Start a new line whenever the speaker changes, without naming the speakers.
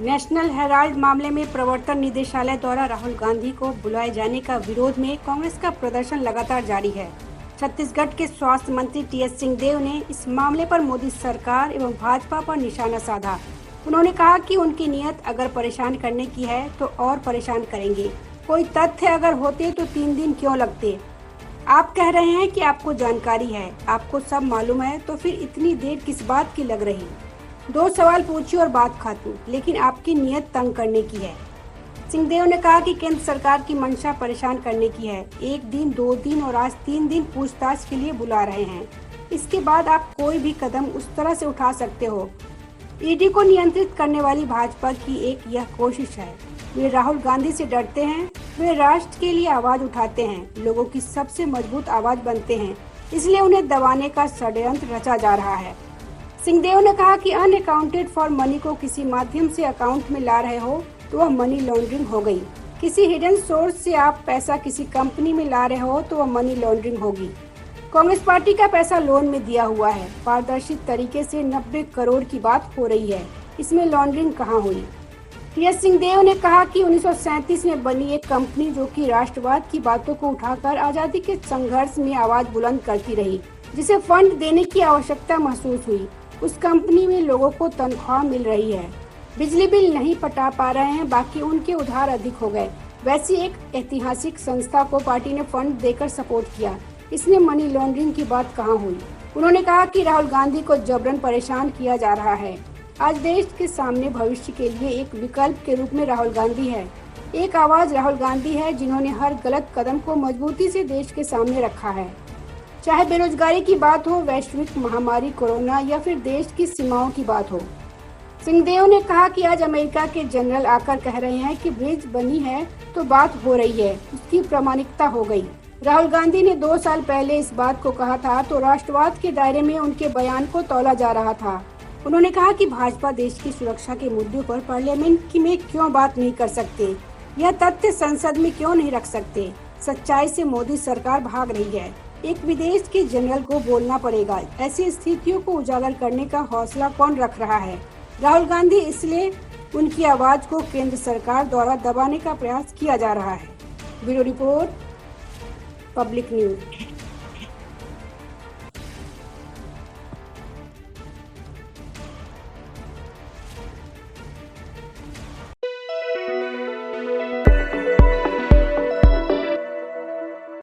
National Herald मामले में प्रवर्तन निदेशालय द्वारा राहुल गांधी को बुलाए जाने का विरोध में कांग्रेस का प्रदर्शन लगातार जारी है। छत्तीसगढ़ के स्वास्थ्य मंत्री टीएस सिंहदेव ने इस मामले पर मोदी सरकार एवं भाजपा पर निशाना साधा। उन्होंने कहा कि उनकी नीयत अगर परेशान करने की है तो और परेशान करेंगे। कोई तथ्य अगर होते तो 3 दिन क्यों लगते। आप कह रहे हैं कि आपको जानकारी है, आपको सब मालूम है, तो फिर इतनी देर किस बात की लग रही। 2 सवाल पूछिए और बात खत्म, लेकिन आपकी नीयत तंग करने की है। सिंहदेव ने कहा कि केंद्र सरकार की मंशा परेशान करने की है। 1 दिन, 2 दिन और आज 3 दिन पूछताछ के लिए बुला रहे हैं। इसके बाद आप कोई भी कदम उस तरह से उठा सकते हो। ईडी को नियंत्रित करने वाली भाजपा की एक यह कोशिश है। वे राहुल गांधी से डरते हैं, वे राष्ट्र के लिए आवाज उठाते हैं, लोगों की सबसे मजबूत आवाज बनते हैं, इसलिए उन्हें दबाने का षड्यंत्र रचा जा रहा है। सिंहदेव ने कहा कि अनअकाउंटेड फॉर मनी को किसी माध्यम से अकाउंट में ला रहे हो तो वह मनी लॉन्ड्रिंग हो गई। किसी हिडन सोर्स से आप पैसा किसी कंपनी में ला रहे हो तो वह मनी लॉन्ड्रिंग होगी। कांग्रेस पार्टी का पैसा लोन में दिया हुआ है। पारदर्शी तरीके से 90 करोड़ की बात हो रही है, इसमें लॉन्ड्रिंग कहाँ हुई। टीएस सिंहदेव ने कहा कि 1937 में बनी एक कंपनी जो कि राष्ट्रवाद की बातों को उठाकर आजादी के संघर्ष में आवाज बुलंद करती रही, जिसे फंड देने की आवश्यकता महसूस हुई। उस कंपनी में लोगों को तनख्वाह मिल रही है, बिजली बिल नहीं पटा पा रहे हैं, बाकी उनके उधार अधिक हो गए। वैसी एक ऐतिहासिक संस्था को पार्टी ने फंड देकर सपोर्ट किया, इसमें मनी लॉन्ड्रिंग की बात कहाँ हुई। उन्होंने कहा कि राहुल गांधी को जबरन परेशान किया जा रहा है। आज देश के सामने भविष्य के लिए एक विकल्प के रूप में राहुल गांधी है। एक आवाज राहुल गांधी है जिन्होंने हर गलत कदम को मजबूती से देश के सामने रखा है, चाहे बेरोजगारी की बात हो, वैश्विक महामारी कोरोना या फिर देश की सीमाओं की बात हो। सिंहदेव ने कहा कि आज अमेरिका के जनरल आकर कह रहे हैं कि ब्रिज बनी है तो बात हो रही है, उसकी प्रामाणिकता हो गई। राहुल गांधी ने 2 साल पहले इस बात को कहा था तो राष्ट्रवाद के दायरे में उनके बयान को तौला जा रहा था। उन्होंने कहा कि भाजपा देश की सुरक्षा के मुद्दों पर पार्लियामेंट में क्यों बात नहीं कर सकते, यह तथ्य संसद में क्यों नहीं रख सकते। सच्चाई से मोदी सरकार भाग रही है। एक विदेश के जनरल को बोलना पड़ेगा। ऐसी स्थितियों को उजागर करने का हौसला कौन रख रहा है? राहुल गांधी, इसलिए उनकी आवाज को केंद्र सरकार द्वारा दबाने का प्रयास किया जा रहा है। Bureau report, public news.